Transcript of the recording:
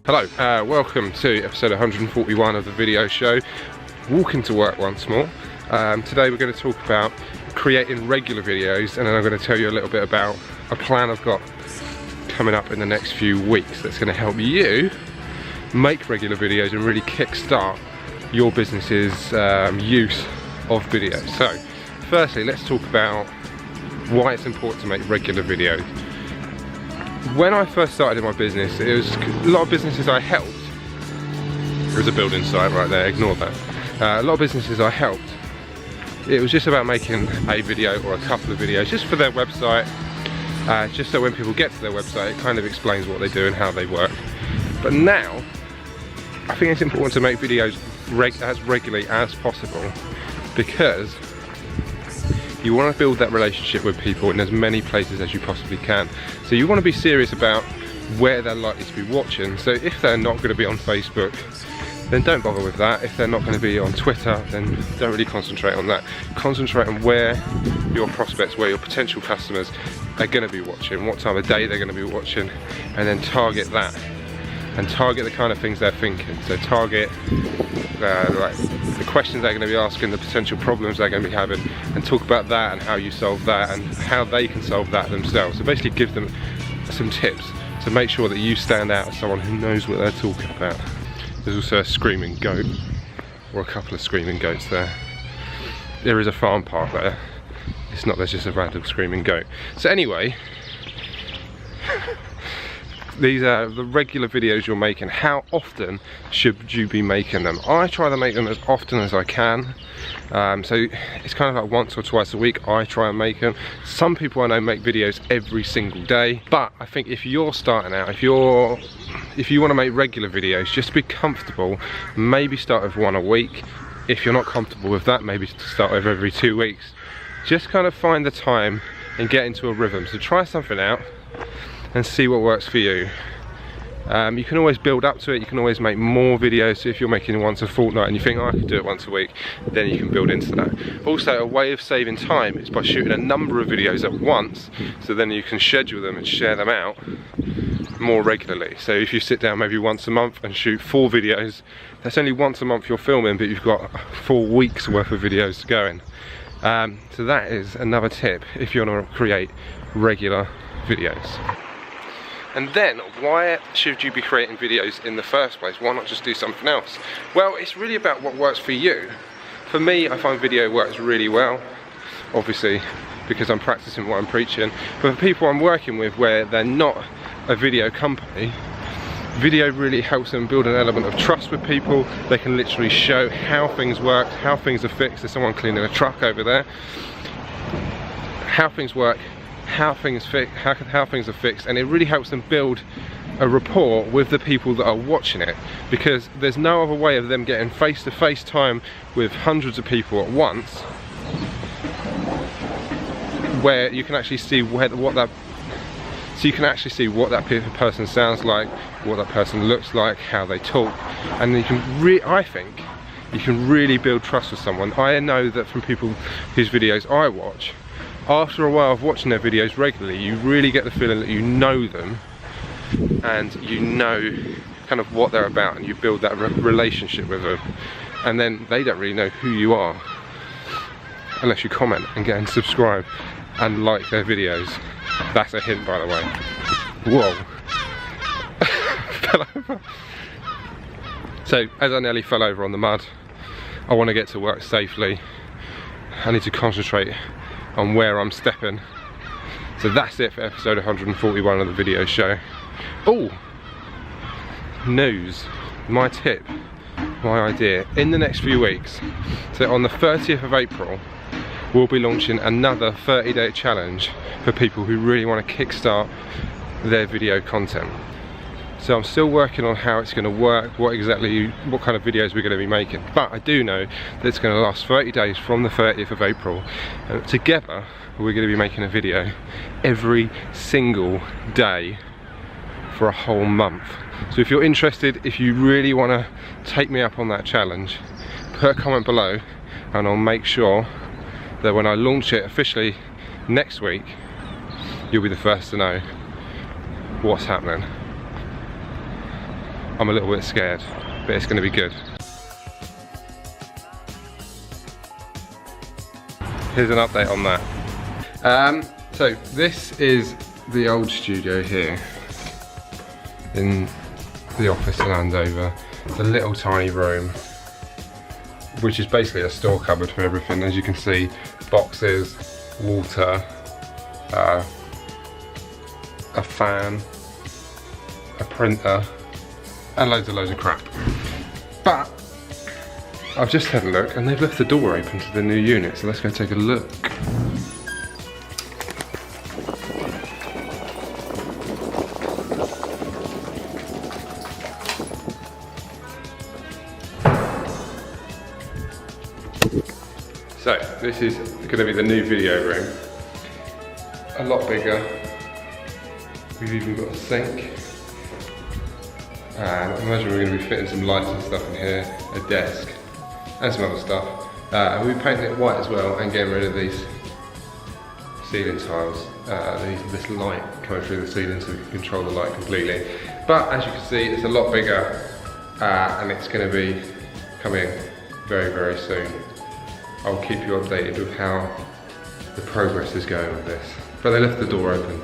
Hello, welcome to episode 141 of the video show, Walking to Work once more. Today we're going to talk about creating regular videos, and then I'm going to tell you a little bit about a plan I've got coming up in the next few weeks that's going to help you make regular videos and really kickstart your business's use of video. So firstly, let's talk about why it's important to make regular videos. When I first started in my business, it was a lot of businesses I helped. There's a building site right there, ignore that. A lot of businesses I helped, it was just about making a video or a couple of videos just for their website, just so when people get to their website it kind of explains what they do and how they work. But now, I think it's important to make videos as regularly as possible, because you want to build that relationship with people in as many places as you possibly can. So you want to be serious about where they're likely to be watching. So if they're not going to be on Facebook, then don't bother with that. If they're not going to be on Twitter, then don't really concentrate on that. Concentrate on where your prospects, where your potential customers are going to be watching, what time of day they're going to be watching, and then target that. And target the kind of things they're thinking. So target like the questions they're going to be asking, the potential problems they're going to be having, and talk about that and how you solve that and how they can solve that themselves. So basically give them some tips to make sure that you stand out as someone who knows what they're talking about. There's also a screaming goat, or a couple of screaming goats there. There is a farm park there. It's not, there's just a random screaming goat. So anyway, these are the regular videos you're making. How often should you be making them? I try to make them as often as I can. So it's kind of like once or twice a week I try and make them. Some people I know make videos every single day, but I think if you're starting out, if you want to make regular videos, just be comfortable, maybe start with one a week. If you're not comfortable with that, maybe start with every 2 weeks. Just kind of find the time and get into a rhythm. So try something out and see what works for you. You can always build up to it, you can always make more videos. So if you're making once a fortnight and you think, oh, I could do it once a week, then you can build into that. Also, a way of saving time is by shooting a number of videos at once, so then you can schedule them and share them out more regularly. So if you sit down maybe once a month and shoot 4 videos, that's only once a month you're filming, but you've got 4 weeks worth of videos to go in. So that is another tip if you want to create regular videos. And then, why should you be creating videos in the first place? Why not just do something else? Well, it's really about what works for you. For me, I find video works really well, obviously, because I'm practicing what I'm preaching. But for people I'm working with where they're not a video company, video really helps them build an element of trust with people. They can literally show how things work, how things are fixed. There's someone cleaning a truck over there. How things work, how things are fixed, and it really helps them build a rapport with the people that are watching it, because there's no other way of them getting face-to-face time with hundreds of people at once, where you can actually see what that person sounds like, what that person looks like, how they talk, and you can I think you can really build trust with someone. I know that from people whose videos I watch, after a while of watching their videos regularly, you really get the feeling that you know them and you know kind of what they're about, and you build that relationship with them, and then they don't really know who you are unless you comment and get and subscribe and like their videos. That's a hint, by the way. Whoa. Fell over. So as I nearly fell over on the mud, I want to get to work safely. I need to concentrate on where I'm stepping. So that's it for episode 141 of the video show. Oh, news, my tip, my idea. In the next few weeks, so on the 30th of April, we'll be launching another 30-day challenge for people who really want to kickstart their video content. So I'm still working on how it's going to work, what kind of videos we're going to be making. But I do know that it's going to last 30 days from the 30th of April. And together, we're going to be making a video every single day for a whole month. So if you're interested, if you really want to take me up on that challenge, put a comment below and I'll make sure that when I launch it officially next week, you'll be the first to know what's happening. I'm a little bit scared, but it's going to be good. Here's an update on that. So this is the old studio here in the office in Andover. It's a little tiny room, which is basically a store cupboard for everything. As you can see, boxes, water, a fan, a printer, and loads of crap. But I've just had a look and they've left the door open to the new unit, so let's go take a look. So this is going to be the new video room. A lot bigger. We've even got a sink. And I imagine we're going to be fitting some lights and stuff in here, a desk, and some other stuff. And we'll be painting it white as well and getting rid of these ceiling tiles. This light coming through the ceiling so we can control the light completely. But as you can see, it's a lot bigger and it's going to be coming very, very soon. I'll keep you updated with how the progress is going with this. But they left the door open.